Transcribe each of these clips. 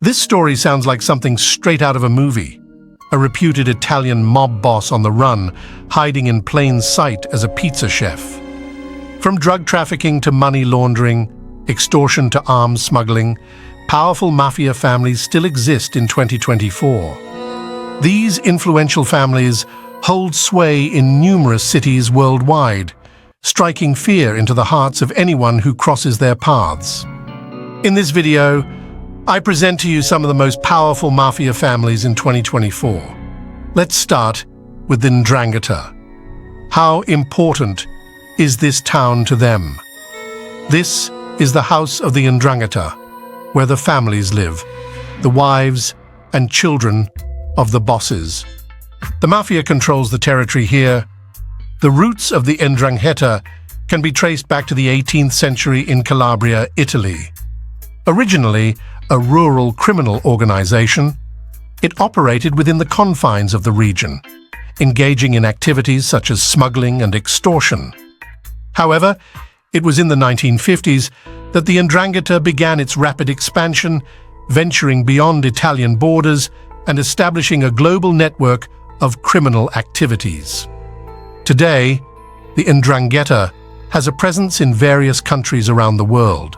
This story sounds like something straight out of a movie. A reputed Italian mob boss on the run, hiding in plain sight as a pizza chef. From drug trafficking to money laundering, extortion to arms smuggling, powerful mafia families still exist in 2024. These influential families hold sway in numerous cities worldwide, striking fear into the hearts of anyone who crosses their paths. In this video, I present to you some of the most powerful mafia families in 2024. Let's start with the Ndrangheta. How important is this town to them? This is the house of the Ndrangheta, where the families live, the wives and children of the bosses. The mafia controls the territory here. The roots of the Ndrangheta can be traced back to the 18th century in Calabria, Italy. Originally a rural criminal organization, it operated within the confines of the region, engaging in activities such as smuggling and extortion. However, it was in the 1950s that the Ndrangheta began its rapid expansion, venturing beyond Italian borders and establishing a global network of criminal activities. Today, the Ndrangheta has a presence in various countries around the world.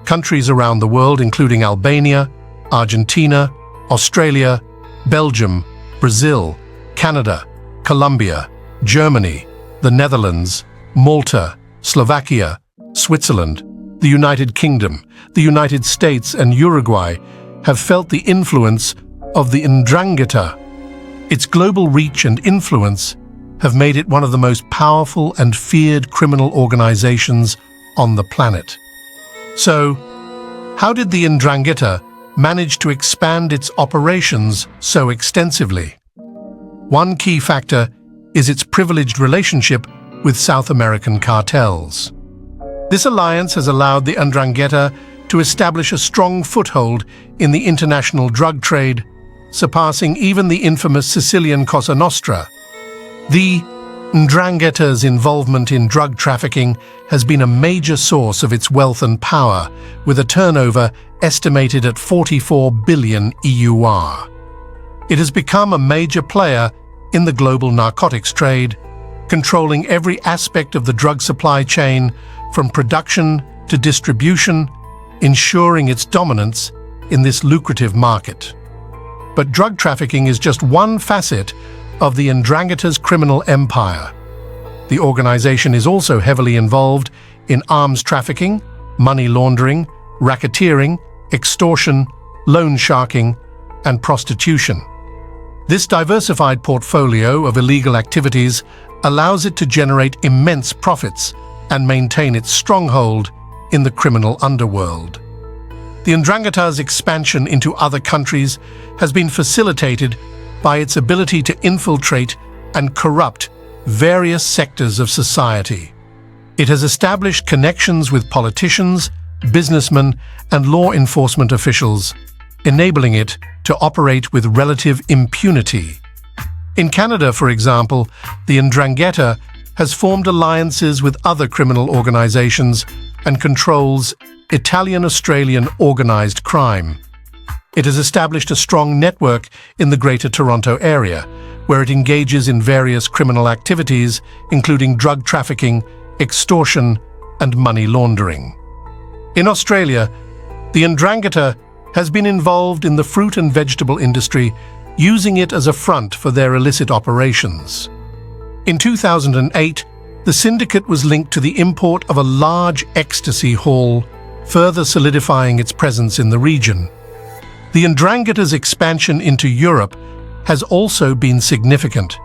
Countries around the world including Albania, Argentina, Australia, Belgium, Brazil, Canada, Colombia, Germany, the Netherlands, Malta, Slovakia, Switzerland, the United Kingdom, the United States and Uruguay have felt the influence of the Ndrangheta. Its global reach and influence have made it one of the most powerful and feared criminal organizations on the planet. So, how did the Ndrangheta manage to expand its operations so extensively? One key factor is its privileged relationship with South American cartels. This alliance has allowed the Ndrangheta to establish a strong foothold in the international drug trade, surpassing even the infamous Sicilian Cosa Nostra. The Ndrangheta's involvement in drug trafficking has been a major source of its wealth and power, with a turnover estimated at 44 billion EUR. It has become a major player in the global narcotics trade, controlling every aspect of the drug supply chain, from production to distribution, ensuring its dominance in this lucrative market. But drug trafficking is just one facet of the Ndrangheta's criminal empire. The organization is also heavily involved in arms trafficking, money laundering, racketeering, extortion, loan sharking, and prostitution. This diversified portfolio of illegal activities allows it to generate immense profits and maintain its stronghold in the criminal underworld. The Ndrangheta's expansion into other countries has been facilitated by its ability to infiltrate and corrupt various sectors of society. It has established connections with politicians, businessmen, and law enforcement officials, enabling it to operate with relative impunity. In Canada, for example, the Ndrangheta has formed alliances with other criminal organizations and controls Italian-Australian organized crime. It has established a strong network in the Greater Toronto area, where it engages in various criminal activities, including drug trafficking, extortion, and money laundering. In Australia, the Ndrangheta has been involved in the fruit and vegetable industry, using it as a front for their illicit operations. In 2008, the syndicate was linked to the import of a large ecstasy haul, further solidifying its presence in the region. The Ndrangheta's expansion into Europe has also been significant.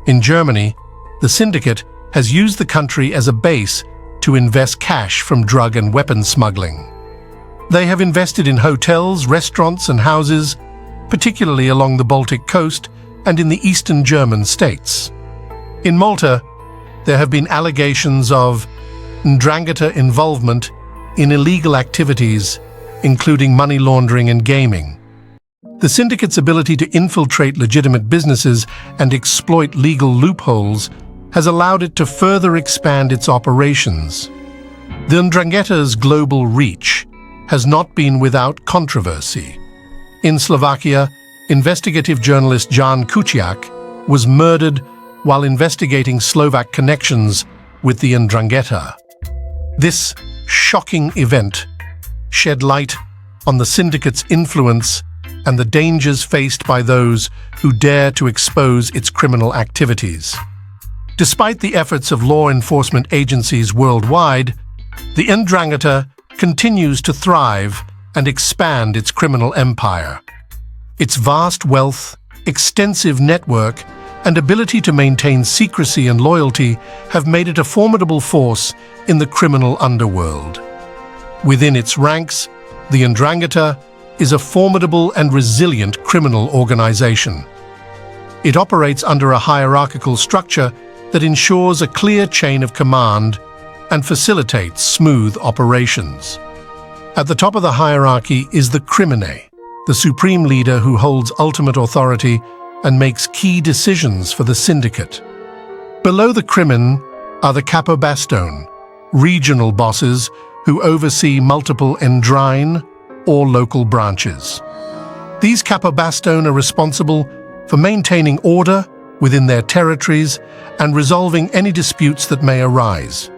In Germany, the syndicate has used the country as a base to invest cash from drug and weapons smuggling. They have invested in hotels, restaurants, and houses, particularly along the Baltic coast and in the eastern German states. In Malta, there have been allegations of Ndrangheta involvement in illegal activities, including money laundering and gaming. The syndicate's ability to infiltrate legitimate businesses and exploit legal loopholes has allowed it to further expand its operations. The Ndrangheta's global reach has not been without controversy. In Slovakia, investigative journalist Jan Kuciak was murdered while investigating Slovak connections with the Ndrangheta. This shocking event shed light on the syndicate's influence and the dangers faced by those who dare to expose its criminal activities. Despite the efforts of law enforcement agencies worldwide, the Ndrangheta continues to thrive and expand its criminal empire. Its vast wealth, extensive network, and ability to maintain secrecy and loyalty have made it a formidable force in the criminal underworld. Within its ranks, the Ndrangheta is a formidable and resilient criminal organization. It operates under a hierarchical structure that ensures a clear chain of command and facilitates smooth operations. At the top of the hierarchy is the crimine, the supreme leader who holds ultimate authority and makes key decisions for the syndicate. Below the crimine are the capobastone, regional bosses who oversee multiple endrain or local branches. These capobastone are responsible for maintaining order within their territories and resolving any disputes that may arise.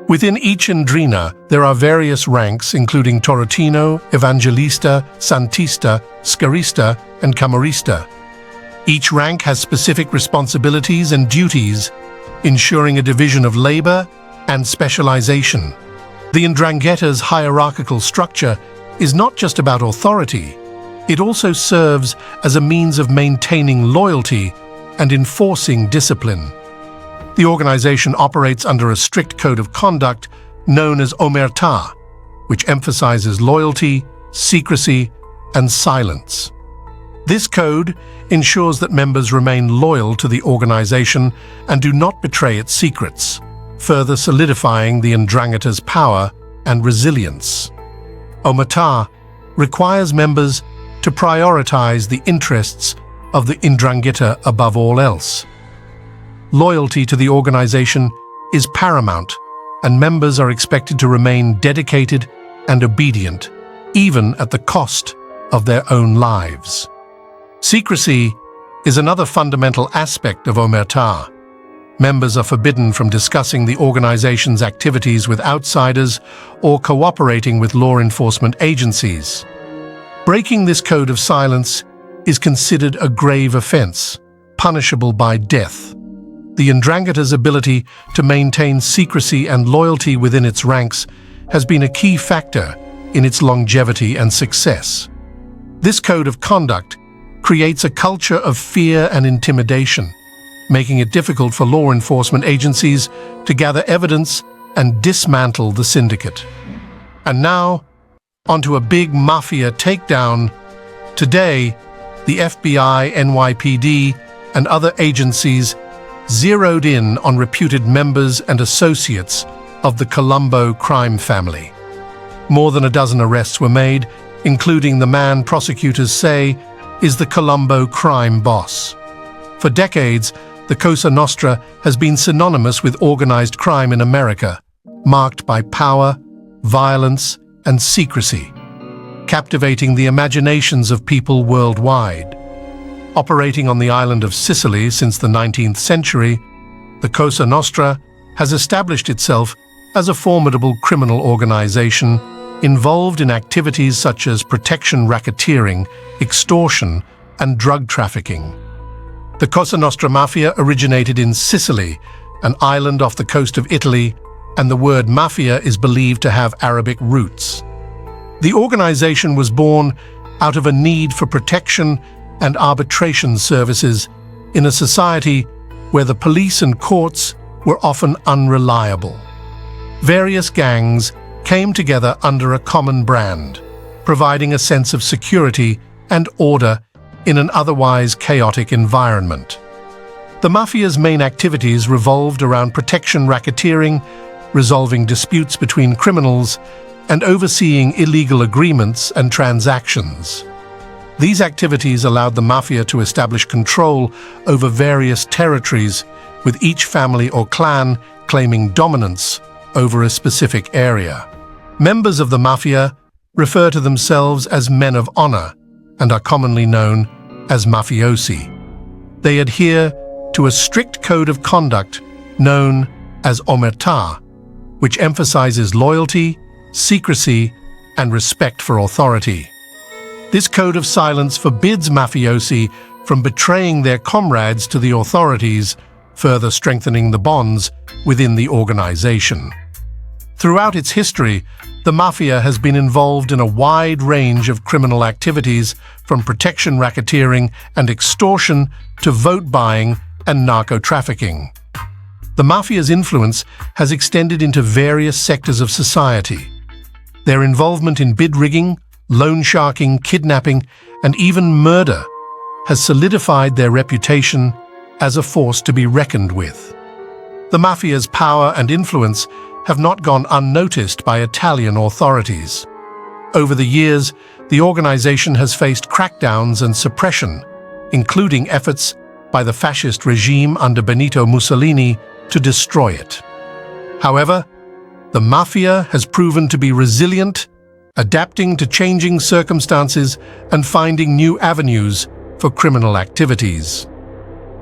Within each Ndrina, there are various ranks including Torotino, Evangelista, Santista, Scarista, and Camorrista. Each rank has specific responsibilities and duties, ensuring a division of labor and specialization. The Ndrangheta's hierarchical structure is not just about authority, it also serves as a means of maintaining loyalty and enforcing discipline. The organization operates under a strict code of conduct known as omerta, which emphasizes loyalty, secrecy, and silence. This code ensures that members remain loyal to the organization and do not betray its secrets, further solidifying the Ndrangheta's power and resilience. Omerta requires members to prioritize the interests of the Ndrangheta above all else. Loyalty to the organization is paramount, and members are expected to remain dedicated and obedient, even at the cost of their own lives. Secrecy is another fundamental aspect of omerta. Members are forbidden from discussing the organization's activities with outsiders or cooperating with law enforcement agencies. Breaking this code of silence is considered a grave offense, punishable by death. The Ndrangheta's ability to maintain secrecy and loyalty within its ranks has been a key factor in its longevity and success. This code of conduct creates a culture of fear and intimidation, making it difficult for law enforcement agencies to gather evidence and dismantle the syndicate. And now, onto a big mafia takedown. Today, the FBI, NYPD, and other agencies zeroed in on reputed members and associates of the Colombo crime family. More than a dozen arrests were made, including the man prosecutors say is the Colombo crime boss. For decades, the Cosa Nostra has been synonymous with organized crime in America, marked by power, violence, and secrecy, captivating the imaginations of people worldwide. Operating on the island of Sicily since the 19th century, the Cosa Nostra has established itself as a formidable criminal organization involved in activities such as protection racketeering, extortion, and drug trafficking. The Cosa Nostra Mafia originated in Sicily, an island off the coast of Italy, and the word mafia is believed to have Arabic roots. The organization was born out of a need for protection and arbitration services in a society where the police and courts were often unreliable. Various gangs came together under a common brand, providing a sense of security and order in an otherwise chaotic environment. The mafia's main activities revolved around protection racketeering, resolving disputes between criminals, and overseeing illegal agreements and transactions. These activities allowed the mafia to establish control over various territories, with each family or clan claiming dominance over a specific area. Members of the mafia refer to themselves as men of honor, and are commonly known as mafiosi. They adhere to a strict code of conduct known as omertà, which emphasizes loyalty, secrecy, and respect for authority. This code of silence forbids mafiosi from betraying their comrades to the authorities, further strengthening the bonds within the organization. Throughout its history, the mafia has been involved in a wide range of criminal activities, from protection racketeering and extortion to vote buying and narco-trafficking. The mafia's influence has extended into various sectors of society. Their involvement in bid rigging, loan sharking, kidnapping, and even murder has solidified their reputation as a force to be reckoned with. The mafia's power and influence have not gone unnoticed by Italian authorities. Over the years, the organization has faced crackdowns and suppression, including efforts by the fascist regime under Benito Mussolini to destroy it. However, the mafia has proven to be resilient, adapting to changing circumstances and finding new avenues for criminal activities.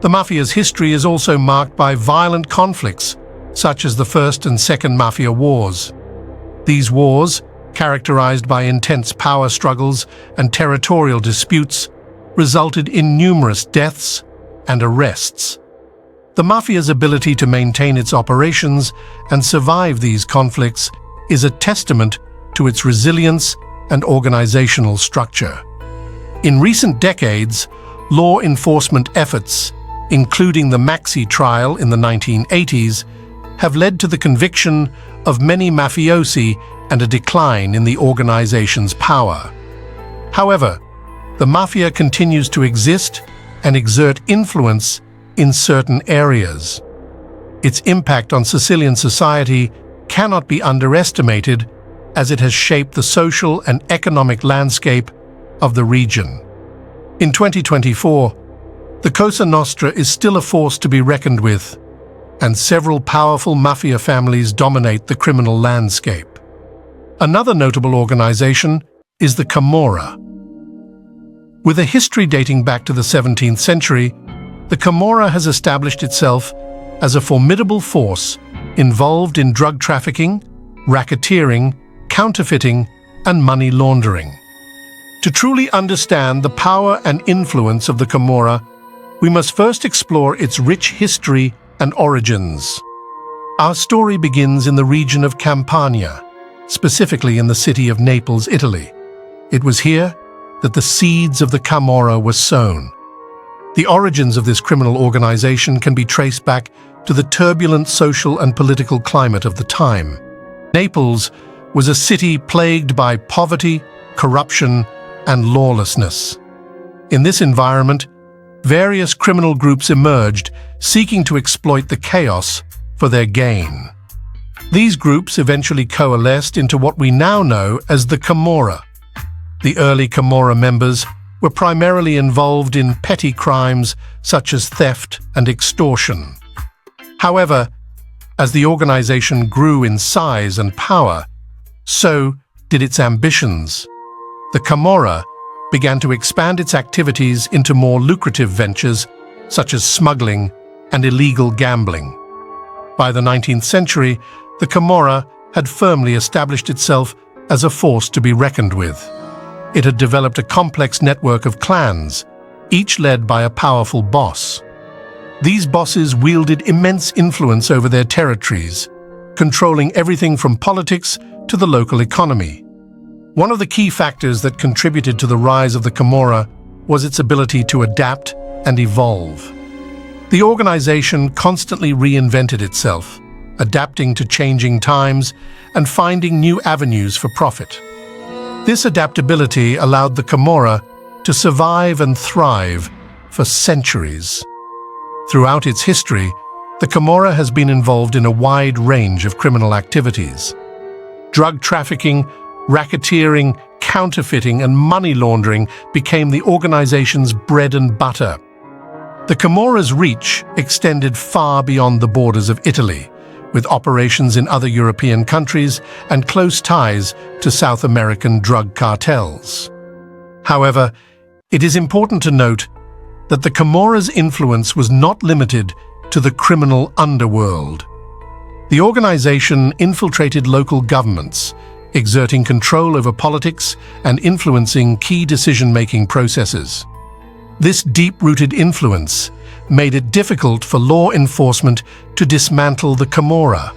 The mafia's history is also marked by violent conflicts, such as the First and Second Mafia Wars. These wars, characterized by intense power struggles and territorial disputes, resulted in numerous deaths and arrests. The mafia's ability to maintain its operations and survive these conflicts is a testament to its resilience and organizational structure. In recent decades, law enforcement efforts, including the Maxi trial in the 1980s, have led to the conviction of many mafiosi and a decline in the organization's power. However, the mafia continues to exist and exert influence in certain areas. Its impact on Sicilian society cannot be underestimated, as it has shaped the social and economic landscape of the region. In 2024, the Cosa Nostra is still a force to be reckoned with, and several powerful mafia families dominate the criminal landscape. Another notable organization is the Camorra. With a history dating back to the 17th century, the Camorra has established itself as a formidable force involved in drug trafficking, racketeering, counterfeiting, and money laundering. To truly understand the power and influence of the Camorra, we must first explore its rich history and origins. Our story begins in the region of Campania, specifically in the city of Naples, Italy. It was here that the seeds of the Camorra were sown. The origins of this criminal organization can be traced back to the turbulent social and political climate of the time. Naples was a city plagued by poverty, corruption, and lawlessness. In this environment, various criminal groups emerged, seeking to exploit the chaos for their gain. These groups eventually coalesced into what we now know as the Camorra. The early Camorra members were primarily involved in petty crimes such as theft and extortion. However, as the organization grew in size and power, so did its ambitions. The Camorra began to expand its activities into more lucrative ventures such as smuggling and illegal gambling. By the 19th century, the Camorra had firmly established itself as a force to be reckoned with. It had developed a complex network of clans, each led by a powerful boss. These bosses wielded immense influence over their territories, controlling everything from politics to the local economy. One of the key factors that contributed to the rise of the Camorra was its ability to adapt and evolve. The organization constantly reinvented itself, adapting to changing times and finding new avenues for profit. This adaptability allowed the Camorra to survive and thrive for centuries. Throughout its history, the Camorra has been involved in a wide range of criminal activities. Drug trafficking, racketeering, counterfeiting, and money laundering became the organization's bread and butter. The Camorra's reach extended far beyond the borders of Italy, with operations in other European countries and close ties to South American drug cartels. However, It is important to note that the Camorra's influence was not limited to the criminal underworld. The organization infiltrated local governments, exerting control over politics and influencing key decision-making processes. This deep-rooted influence made it difficult for law enforcement to dismantle the Camorra.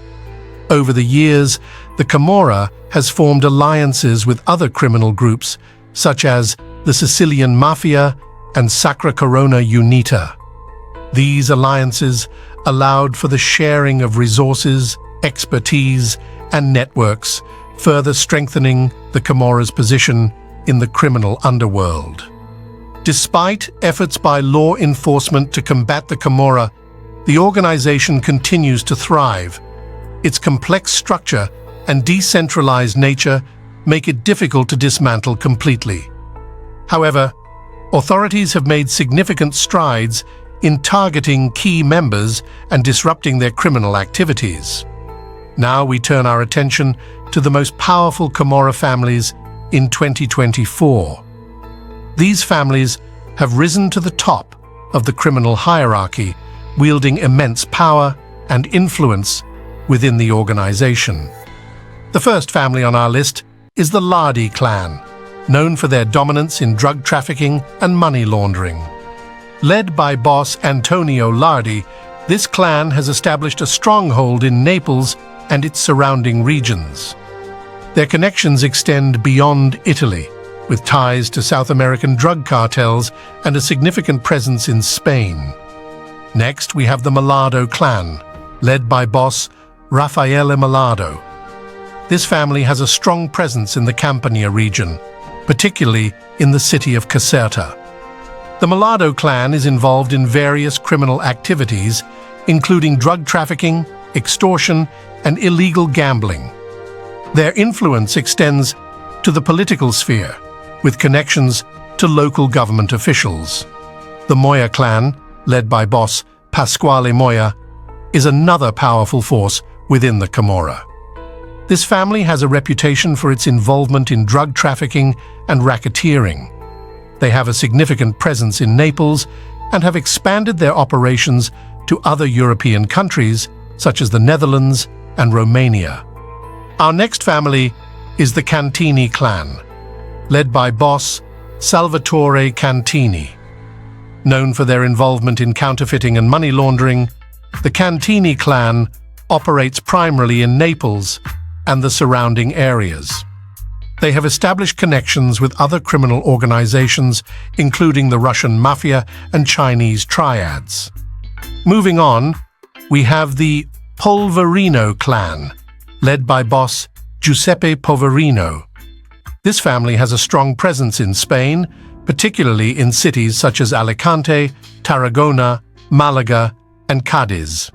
Over the years, the Camorra has formed alliances with other criminal groups, such as the Sicilian Mafia and Sacra Corona Unita. These alliances allowed for the sharing of resources, expertise, and networks, further strengthening the Camorra's position in the criminal underworld. Despite efforts by law enforcement to combat the Camorra, the organization continues to thrive. Its complex structure and decentralized nature make it difficult to dismantle completely. However, authorities have made significant strides in targeting key members and disrupting their criminal activities. Now we turn our attention to the most powerful Camorra families in 2024. These families have risen to the top of the criminal hierarchy, wielding immense power and influence within the organization. The first family on our list is the Lardi clan, known for their dominance in drug trafficking and money laundering. Led by boss Antonio Lardi, this clan has established a stronghold in Naples and its surrounding regions. Their connections extend beyond Italy, with ties to South American drug cartels and a significant presence in Spain. Next, we have the Malado clan, led by boss Raffaele Malado. This family has a strong presence in the Campania region, particularly in the city of Caserta. The Malado clan is involved in various criminal activities, including drug trafficking, extortion, and illegal gambling. Their influence extends to the political sphere, with connections to local government officials. The Moya clan, led by boss Pasquale Moya, is another powerful force within the Camorra. This family has a reputation for its involvement in drug trafficking and racketeering. They have a significant presence in Naples and have expanded their operations to other European countries, such as the Netherlands and Romania. Our next family is the Cantini clan, led by boss Salvatore Cantini. Known for their involvement in counterfeiting and money laundering, the Cantini clan operates primarily in Naples and the surrounding areas. They have established connections with other criminal organizations, including the Russian Mafia and Chinese triads. Moving on, we have the Polverino clan, led by boss Giuseppe Poverino. This family has a strong presence in Spain, particularly in cities such as Alicante, Tarragona, Malaga, and Cadiz.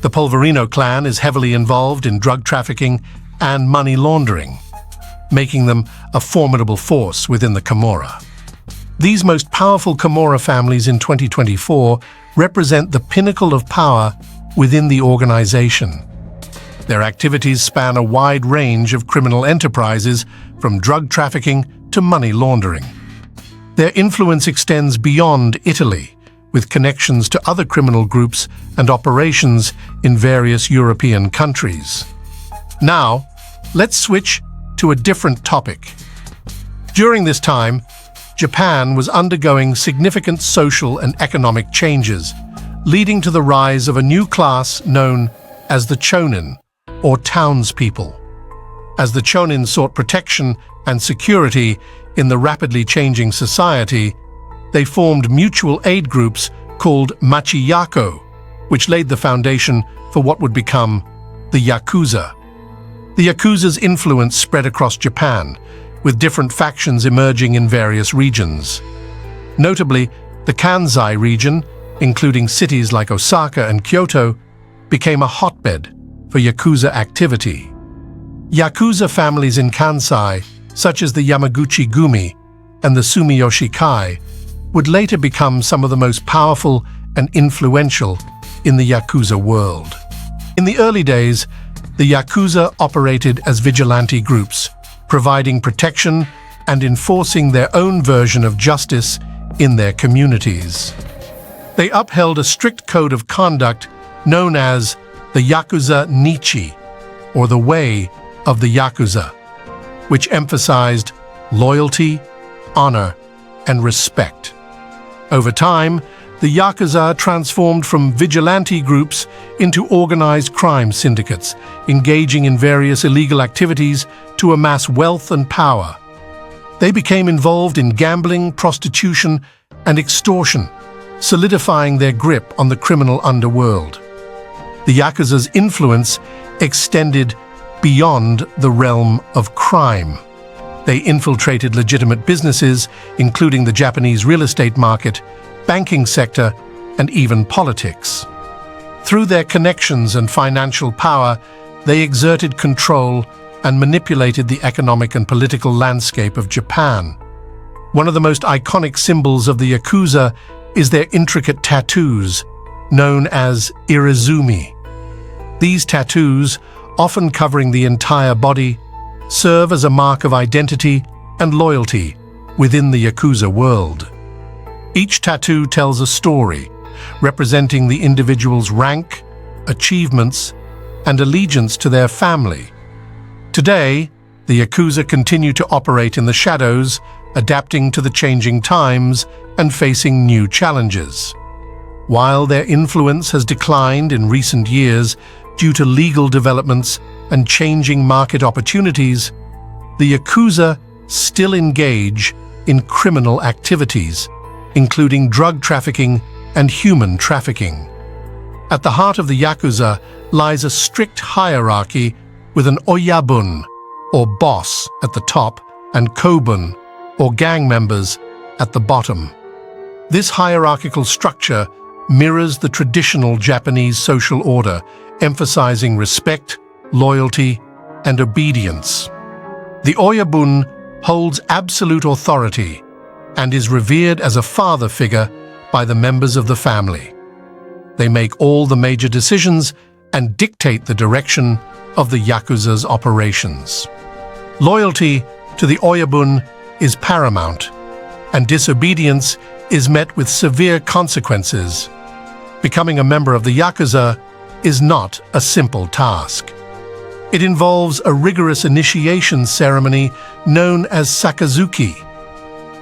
The Polverino clan is heavily involved in drug trafficking and money laundering, making them a formidable force within the Camorra. These most powerful Camorra families in 2024 represent the pinnacle of power within the organization. Their activities span a wide range of criminal enterprises, from drug trafficking to money laundering. Their influence extends beyond Italy, with connections to other criminal groups and operations in various European countries. Now, let's switch to a different topic. During this time, Japan was undergoing significant social and economic changes, leading to the rise of a new class known as the Chonin, or townspeople. As the Chonin sought protection and security in the rapidly changing society, they formed mutual aid groups called Machiyako, which laid the foundation for what would become the Yakuza. The Yakuza's influence spread across Japan, with different factions emerging in various regions. Notably, the Kansai region, including cities like Osaka and Kyoto, became a hotbed for Yakuza activity. Yakuza families in Kansai, such as the Yamaguchi-gumi and the Sumiyoshi-kai, would later become some of the most powerful and influential in the Yakuza world. In the early days, the Yakuza operated as vigilante groups, providing protection and enforcing their own version of justice in their communities. They upheld a strict code of conduct known as the Yakuza Nichi, or the Way of the Yakuza, which emphasized loyalty, honor, and respect. Over time, the Yakuza transformed from vigilante groups into organized crime syndicates, engaging in various illegal activities to amass wealth and power. They became involved in gambling, prostitution, and extortion, solidifying their grip on the criminal underworld. The Yakuza's influence extended beyond the realm of crime. They infiltrated legitimate businesses, including the Japanese real estate market, banking sector, and even politics. Through their connections and financial power, they exerted control and manipulated the economic and political landscape of Japan. One of the most iconic symbols of the Yakuza is their intricate tattoos, known as irizumi. These tattoos, often covering the entire body, serve as a mark of identity and loyalty within the Yakuza world. Each tattoo tells a story, representing the individual's rank, achievements, and allegiance to their family. Today, the Yakuza continue to operate in the shadows, adapting to the changing times and facing new challenges. While their influence has declined in recent years due to legal developments and changing market opportunities, the Yakuza still engage in criminal activities, including drug trafficking and human trafficking. At the heart of the Yakuza lies a strict hierarchy with an oyabun, or boss, at the top, and kobun, or gang members, at the bottom. This hierarchical structure mirrors the traditional Japanese social order, emphasizing respect, loyalty, and obedience. The oyabun holds absolute authority and is revered as a father figure by the members of the family. They make all the major decisions and dictate the direction of the Yakuza's operations. Loyalty to the oyabun is paramount, and disobedience is met with severe consequences. Becoming a member of the Yakuza is not a simple task. It involves a rigorous initiation ceremony known as Sakazuki.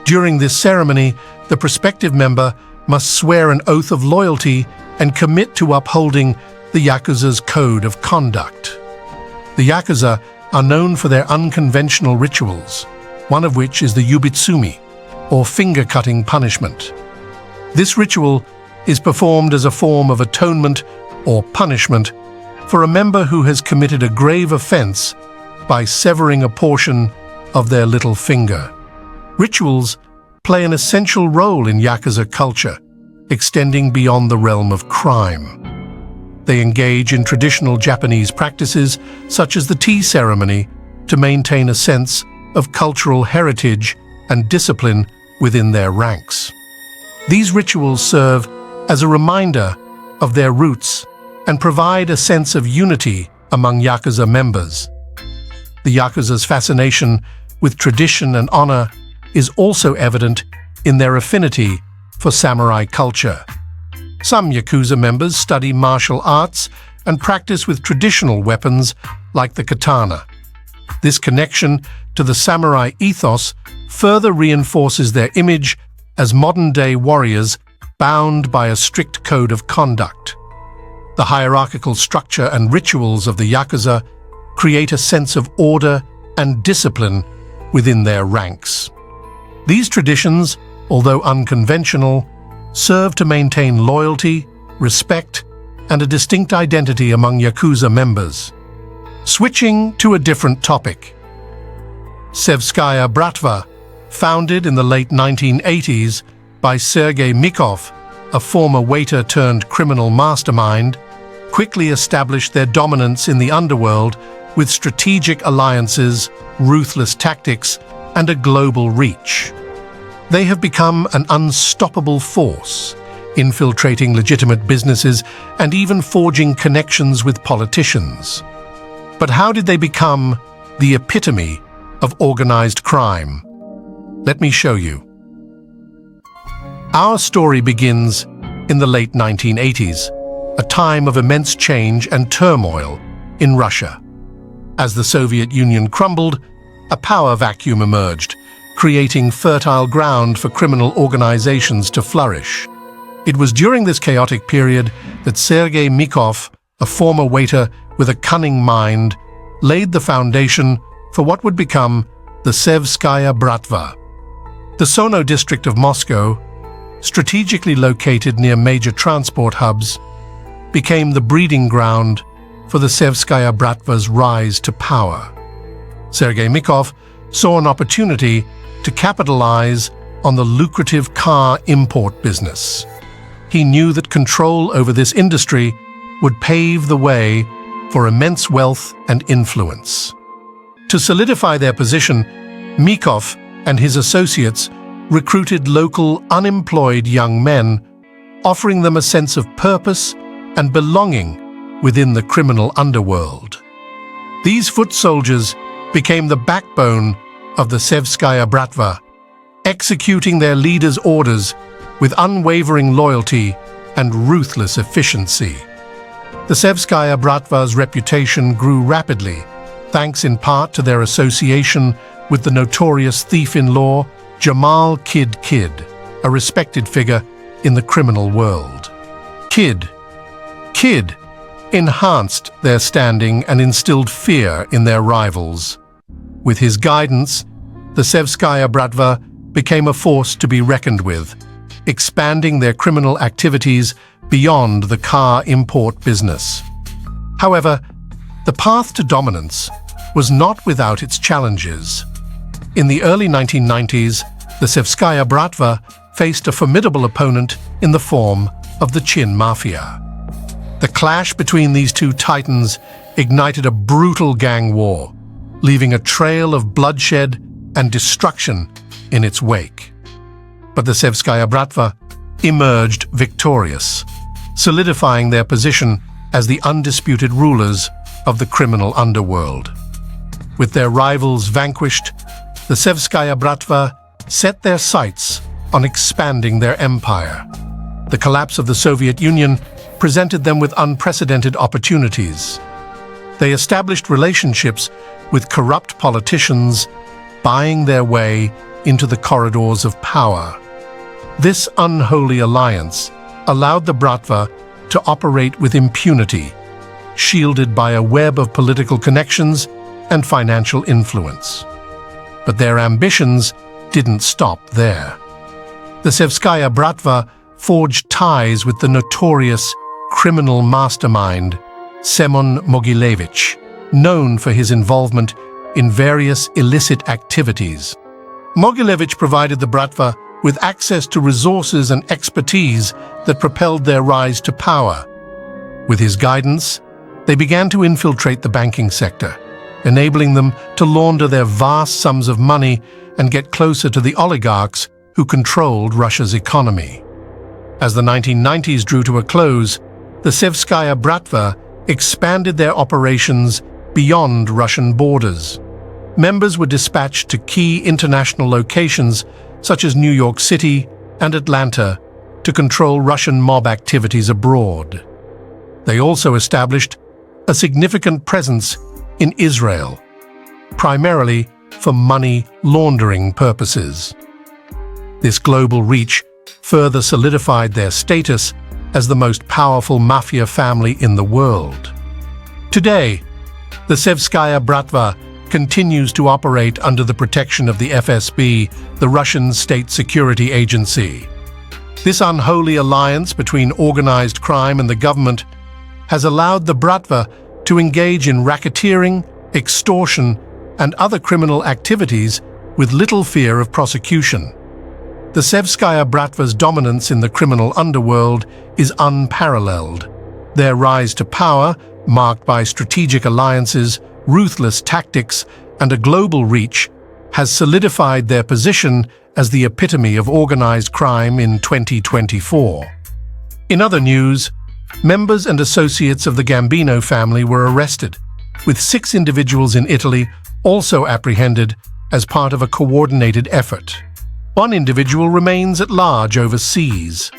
During this ceremony, the prospective member must swear an oath of loyalty and commit to upholding the Yakuza's code of conduct. The Yakuza are known for their unconventional rituals, one of which is the yubitsumi, or finger-cutting punishment. This ritual is performed as a form of atonement or punishment for a member who has committed a grave offense by severing a portion of their little finger. Rituals play an essential role in Yakuza culture, extending beyond the realm of crime. They engage in traditional Japanese practices, such as the tea ceremony, to maintain a sense of cultural heritage and discipline within their ranks. These rituals serve as a reminder of their roots and provide a sense of unity among Yakuza members. The Yakuza's fascination with tradition and honor is also evident in their affinity for samurai culture. Some Yakuza members study martial arts and practice with traditional weapons like the katana. This connection to the samurai ethos further reinforces their image as modern-day warriors bound by a strict code of conduct. The hierarchical structure and rituals of the Yakuza create a sense of order and discipline within their ranks. These traditions, although unconventional, serve to maintain loyalty, respect, and a distinct identity among Yakuza members. Switching to a different topic. Sevskaya Bratva, founded in the late 1980s by Sergei Mikov, a former waiter-turned-criminal mastermind, quickly established their dominance in the underworld with strategic alliances, ruthless tactics, and a global reach. They have become an unstoppable force, infiltrating legitimate businesses and even forging connections with politicians. But how did they become the epitome of organized crime? Let me show you. Our story begins in the late 1980s, a time of immense change and turmoil in Russia. As the Soviet Union crumbled, a power vacuum emerged, creating fertile ground for criminal organizations to flourish. It was during this chaotic period that Sergei Mikov, a former waiter with a cunning mind, laid the foundation for what would become the Sevskaya Bratva. The Sono district of Moscow, strategically located near major transport hubs, became the breeding ground for the Sevskaya Bratva's rise to power. Sergei Mikov saw an opportunity to capitalize on the lucrative car import business. He knew that control over this industry would pave the way for immense wealth and influence. To solidify their position, Mikov and his associates recruited local unemployed young men, offering them a sense of purpose and belonging within the criminal underworld. These foot soldiers became the backbone of the Sevskaya Bratva, executing their leaders' orders with unwavering loyalty and ruthless efficiency. The Sevskaya Bratva's reputation grew rapidly, thanks in part to their association with the notorious thief-in-law Jamal Kid, a respected figure in the criminal world. Kid enhanced their standing and instilled fear in their rivals. With his guidance, the Sevskaya Bratva became a force to be reckoned with, expanding their criminal activities beyond the car import business. However, the path to dominance was not without its challenges. In the early 1990s, the Sevskaya Bratva faced a formidable opponent in the form of the Sicilian Mafia. The clash between these two titans ignited a brutal gang war, leaving a trail of bloodshed and destruction in its wake. But the Sevskaya Bratva emerged victorious, solidifying their position as the undisputed rulers of the criminal underworld. With their rivals vanquished, the Sevskaya Bratva set their sights on expanding their empire. The collapse of the Soviet Union presented them with unprecedented opportunities. They established relationships with corrupt politicians, buying their way into the corridors of power. This unholy alliance allowed the Bratva to operate with impunity, shielded by a web of political connections and financial influence. But their ambitions didn't stop there. The Sevskaya Bratva forged ties with the notorious criminal mastermind Semyon Mogilevich, known for his involvement in various illicit activities. Mogilevich provided the Bratva with access to resources and expertise that propelled their rise to power. With his guidance, they began to infiltrate the banking sector, enabling them to launder their vast sums of money and get closer to the oligarchs who controlled Russia's economy. As the 1990s drew to a close, the Sevskaya Bratva expanded their operations beyond Russian borders. Members were dispatched to key international locations such as New York City and Atlanta to control Russian mob activities abroad. They also established a significant presence in Israel, primarily for money laundering purposes. This global reach further solidified their status as the most powerful mafia family in the world. Today, the Sevskaya Bratva continues to operate under the protection of the FSB, the Russian state security agency. This unholy alliance between organized crime and the government has allowed the Bratva to engage in racketeering, extortion, and other criminal activities with little fear of prosecution. The Sevskaya Bratva's dominance in the criminal underworld is unparalleled. Their rise to power, marked by strategic alliances, ruthless tactics, and a global reach, has solidified their position as the epitome of organized crime in 2024. In other news, members and associates of the Gambino family were arrested, with 6 individuals in Italy also apprehended as part of a coordinated effort. One individual remains at large overseas.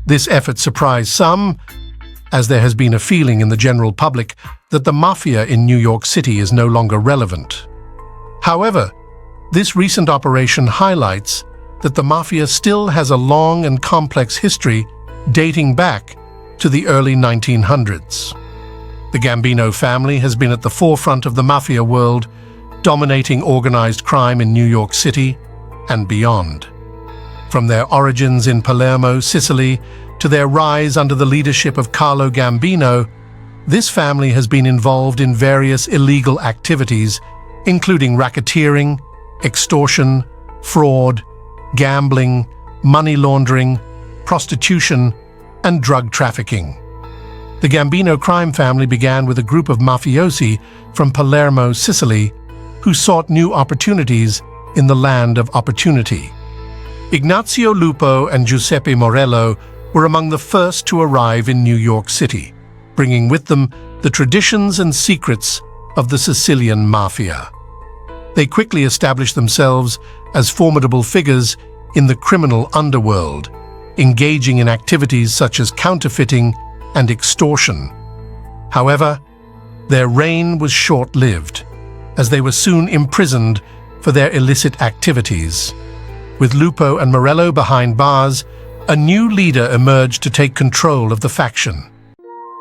This effort surprised some, as there has been a feeling in the general public that the mafia in New York City is no longer relevant. However, this recent operation highlights that the mafia still has a long and complex history dating back to the early 1900s. The Gambino family has been at the forefront of the mafia world, dominating organized crime in New York City and beyond. From their origins in Palermo, Sicily, to their rise under the leadership of Carlo Gambino, this family has been involved in various illegal activities, including racketeering, extortion, fraud, gambling, money laundering, prostitution, and drug trafficking. The Gambino crime family began with a group of mafiosi from Palermo, Sicily, who sought new opportunities in the land of opportunity. Ignazio Lupo and Giuseppe Morello were among the first to arrive in New York City, bringing with them the traditions and secrets of the Sicilian Mafia. They quickly established themselves as formidable figures in the criminal underworld, engaging in activities such as counterfeiting and extortion. However, their reign was short-lived, as they were soon imprisoned for their illicit activities. With Lupo and Morello behind bars, a new leader emerged to take control of the faction.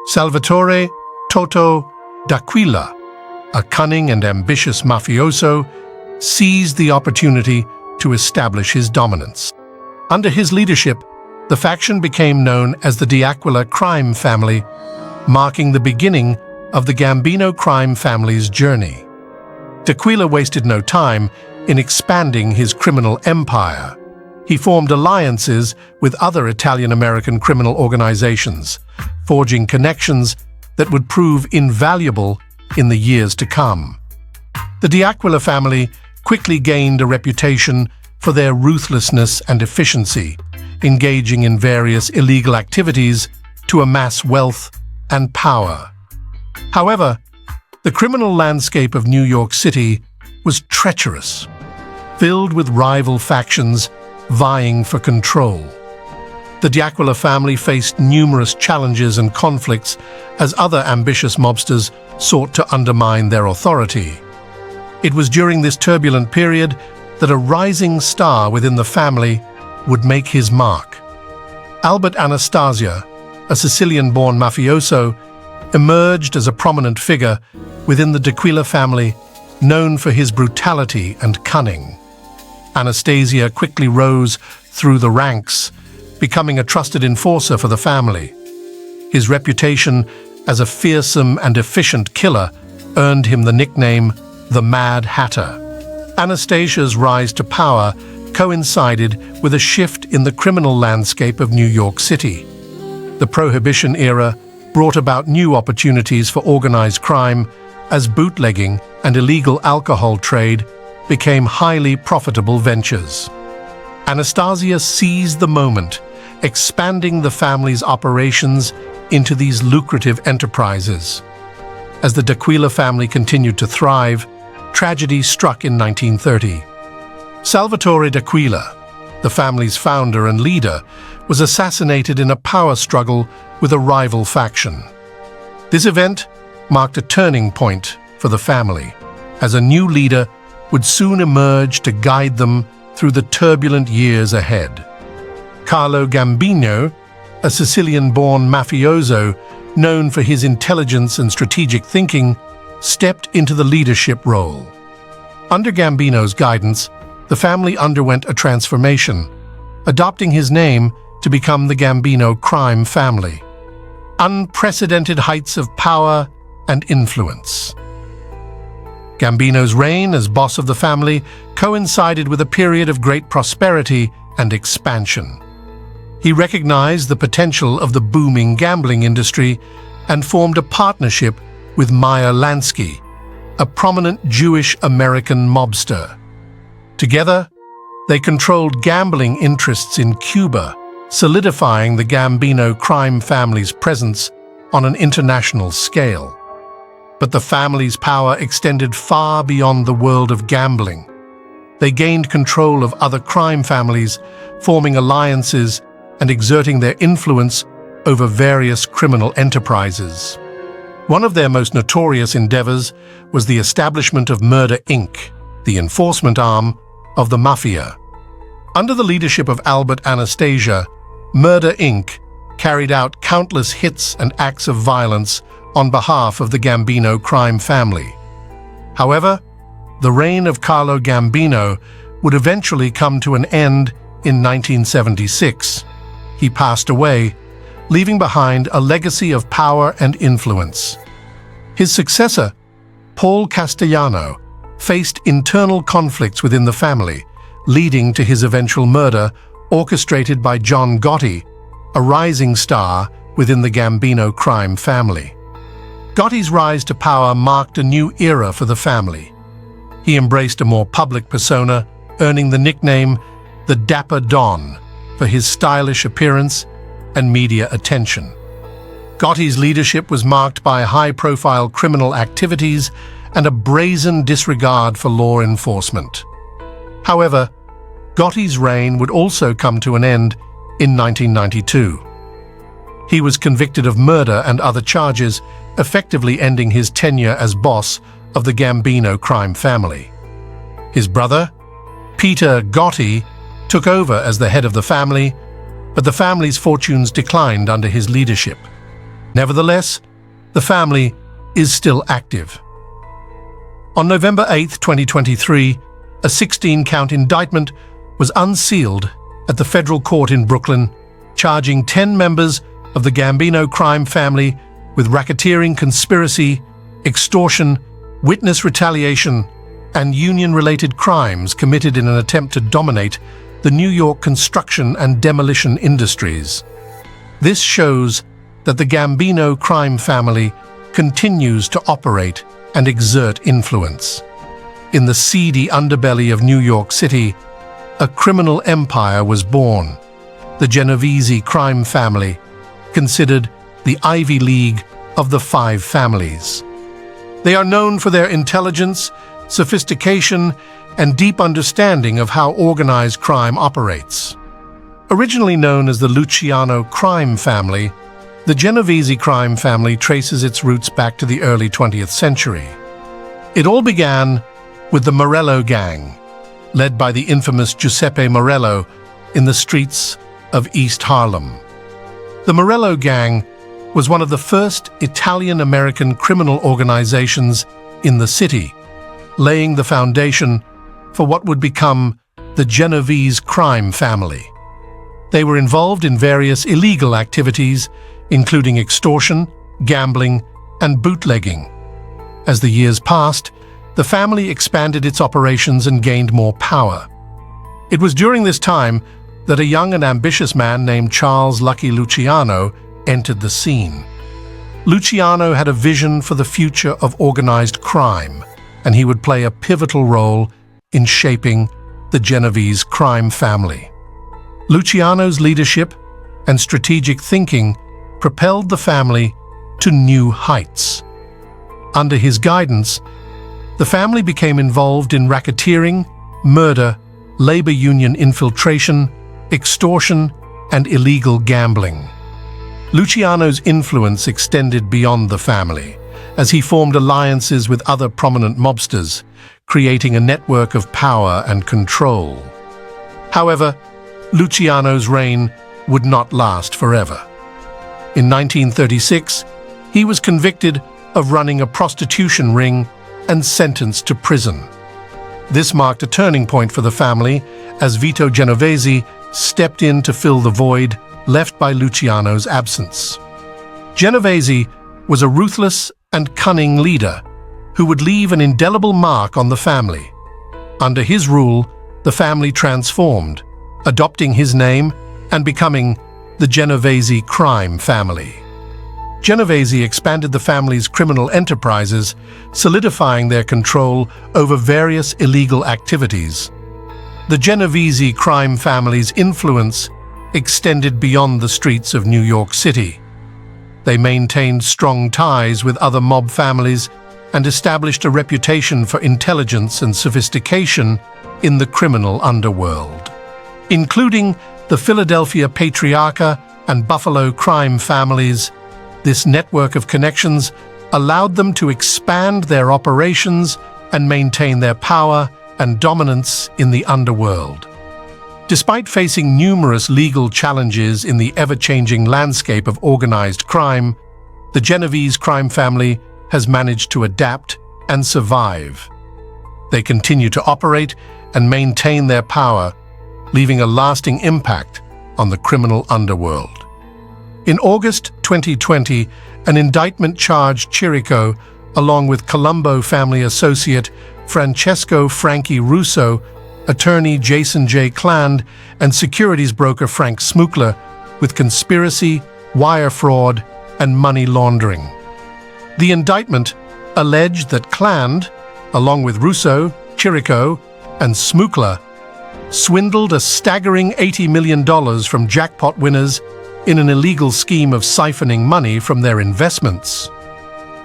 Salvatore Toto D'Aquila, a cunning and ambitious mafioso, seized the opportunity to establish his dominance. Under his leadership, the faction became known as the D'Aquila crime family, marking the beginning of the Gambino crime family's journey. D'Aquila wasted no time in expanding his criminal empire. He formed alliances with other Italian-American criminal organizations, forging connections that would prove invaluable in the years to come. The D'Aquila family quickly gained a reputation for their ruthlessness and efficiency, engaging in various illegal activities to amass wealth and power. However, the criminal landscape of New York City was treacherous, filled with rival factions vying for control. The D'Aquila family faced numerous challenges and conflicts as other ambitious mobsters sought to undermine their authority. It was during this turbulent period that a rising star within the family would make his mark. Albert Anastasia, a Sicilian-born mafioso, emerged as a prominent figure within the D'Aquila family, known for his brutality and cunning. Anastasia quickly rose through the ranks, becoming a trusted enforcer for the family. His reputation as a fearsome and efficient killer earned him the nickname the Mad Hatter. Anastasia's rise to power coincided with a shift in the criminal landscape of New York City. The Prohibition era brought about new opportunities for organized crime as bootlegging and illegal alcohol trade became highly profitable ventures. Anastasia seized the moment, expanding the family's operations into these lucrative enterprises. As the D'Aquila family continued to thrive, tragedy struck in 1930. Salvatore D'Aquila, the family's founder and leader, was assassinated in a power struggle with a rival faction. This event marked a turning point for the family, as a new leader would soon emerge to guide them through the turbulent years ahead. Carlo Gambino, a Sicilian-born mafioso known for his intelligence and strategic thinking, stepped into the leadership role. Under Gambino's guidance, the family underwent a transformation, adopting his name to become the Gambino crime family. Unprecedented heights of power and influence. Gambino's reign as boss of the family coincided with a period of great prosperity and expansion. He recognized the potential of the booming gambling industry and formed a partnership with Meyer Lansky, a prominent Jewish-American mobster. Together, they controlled gambling interests in Cuba, solidifying the Gambino crime family's presence on an international scale. But the family's power extended far beyond the world of gambling. They gained control of other crime families, forming alliances and exerting their influence over various criminal enterprises. One of their most notorious endeavors was the establishment of Murder, Inc., the enforcement arm of the Mafia. Under the leadership of Albert Anastasia, Murder, Inc. carried out countless hits and acts of violence on behalf of the Gambino crime family. However, the reign of Carlo Gambino would eventually come to an end in 1976. He passed away, leaving behind a legacy of power and influence. His successor, Paul Castellano, faced internal conflicts within the family, leading to his eventual murder, orchestrated by John Gotti, a rising star within the Gambino crime family. Gotti's rise to power marked a new era for the family. He embraced a more public persona, earning the nickname the Dapper Don for his stylish appearance and media attention. Gotti's leadership was marked by high-profile criminal activities and a brazen disregard for law enforcement. However, Gotti's reign would also come to an end in 1992. He was convicted of murder and other charges, effectively ending his tenure as boss of the Gambino crime family. His brother, Peter Gotti, took over as the head of the family, but the family's fortunes declined under his leadership. Nevertheless, the family is still active. On November 8, 2023, a 16-count indictment was unsealed at the federal court in Brooklyn, charging 10 members of the Gambino crime family with racketeering, conspiracy, extortion, witness retaliation, and union-related crimes committed in an attempt to dominate the New York construction and demolition industries. This shows that the Gambino crime family continues to operate and exert influence. In the seedy underbelly of New York City, a criminal empire was born, the Genovese crime family, considered the Ivy League of the five families. They are known for their intelligence, sophistication, and deep understanding of how organized crime operates. Originally known as the Luciano crime family, the Genovese crime family traces its roots back to the early 20th century. It all began with the Morello gang, led by the infamous Giuseppe Morello in the streets of East Harlem. The Morello gang was one of the first Italian-American criminal organizations in the city, laying the foundation for what would become the Genovese crime family. They were involved in various illegal activities, including extortion, gambling, and bootlegging. As the years passed, the family expanded its operations and gained more power. It was during this time that a young and ambitious man named Charles Lucky Luciano entered the scene. Luciano had a vision for the future of organized crime, and he would play a pivotal role in shaping the Genovese crime family. Luciano's leadership and strategic thinking propelled the family to new heights. Under his guidance, the family became involved in racketeering, murder, labor union infiltration, extortion, and illegal gambling. Luciano's influence extended beyond the family, as he formed alliances with other prominent mobsters, creating a network of power and control. However, Luciano's reign would not last forever. In 1936, he was convicted of running a prostitution ring and sentenced to prison. This marked a turning point for the family, as Vito Genovese stepped in to fill the void left by Luciano's absence. Genovese was a ruthless and cunning leader who would leave an indelible mark on the family. Under his rule, the family transformed, adopting his name and becoming the Genovese crime family. Genovese expanded the family's criminal enterprises, solidifying their control over various illegal activities. The Genovese crime family's influence extended beyond the streets of New York City. They maintained strong ties with other mob families and established a reputation for intelligence and sophistication, in the criminal underworld. Including the Philadelphia Patriarcha and Buffalo crime families, this network of connections allowed them to expand their operations and maintain their power and dominance in the underworld. Despite facing numerous legal challenges in the ever-changing landscape of organized crime, the Genovese crime family has managed to adapt and survive. They continue to operate and maintain their power, leaving a lasting impact on the criminal underworld. In August 2020, an indictment charged Chirico, along with Colombo family associate Francesco Frankie Russo, attorney Jason J. Kland, and securities broker Frank Smukler with conspiracy, wire fraud, and money laundering. The indictment alleged that Kland, along with Russo, Chirico, and Smukler, swindled a staggering $80 million from jackpot winners in an illegal scheme of siphoning money from their investments.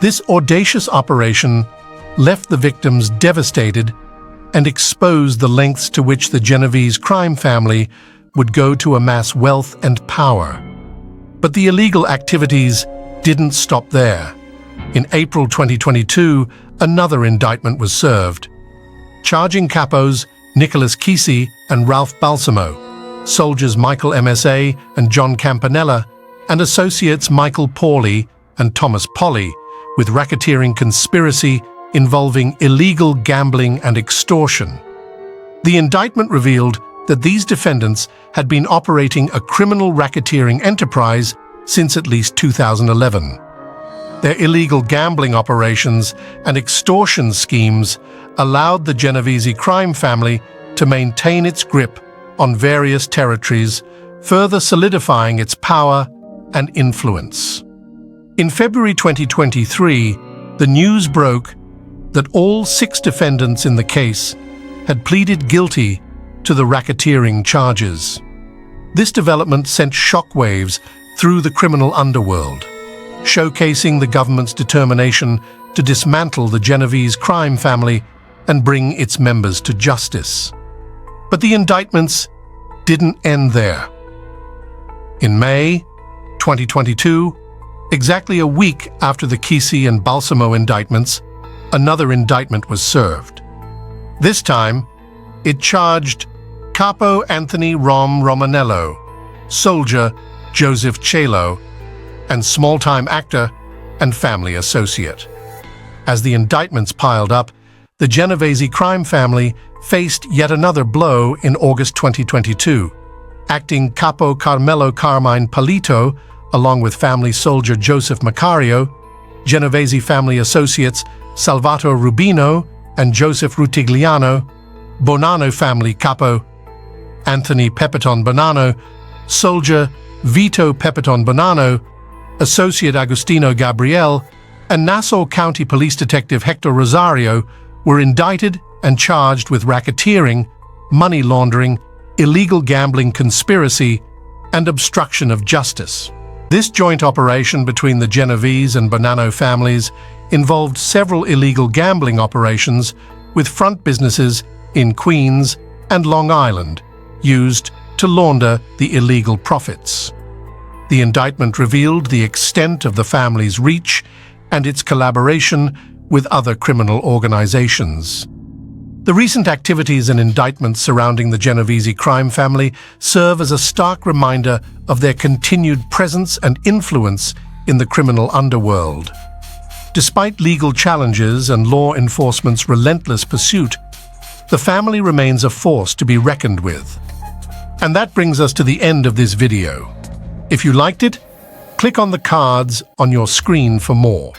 This audacious operation left the victims devastated and exposed the lengths to which the Genovese crime family would go to amass wealth and power. But the illegal activities didn't stop there. In April 2022, another indictment was served, charging capos Nicholas Kisi and Ralph Balsamo, soldiers Michael MSA and John Campanella, and associates Michael Pawley and Thomas Polly with racketeering conspiracy involving illegal gambling and extortion. The indictment revealed that these defendants had been operating a criminal racketeering enterprise since at least 2011. Their illegal gambling operations and extortion schemes allowed the Genovese crime family to maintain its grip on various territories, further solidifying its power and influence. In February 2023, the news broke that all 6 defendants in the case had pleaded guilty to the racketeering charges. This development sent shockwaves through the criminal underworld, showcasing the government's determination to dismantle the Genovese crime family and bring its members to justice. But the indictments didn't end there. In May 2022, exactly a week after the Kisi and Balsamo indictments, another indictment was served. This time, it charged Capo Anthony Romanello, soldier Joseph Chelo, and small-time actor and family associate. As the indictments piled up, the Genovese crime family faced yet another blow in August 2022. Acting Capo Carmelo Carmine Palito, along with family soldier Joseph Macario, Genovese family associates Salvatore Rubino and Joseph Rutigliano, Bonanno family capo Anthony Pepeton Bonanno, soldier Vito Pepeton Bonanno, associate Agostino Gabriel, and Nassau County Police Detective Hector Rosario were indicted and charged with racketeering, money laundering, illegal gambling conspiracy, and obstruction of justice. This joint operation between the Genovese and Bonanno families involved several illegal gambling operations with front businesses in Queens and Long Island, used to launder the illegal profits. The indictment revealed the extent of the family's reach and its collaboration with other criminal organizations. The recent activities and indictments surrounding the Genovese crime family serve as a stark reminder of their continued presence and influence in the criminal underworld. Despite legal challenges and law enforcement's relentless pursuit, the family remains a force to be reckoned with. And that brings us to the end of this video. If you liked it, click on the cards on your screen for more.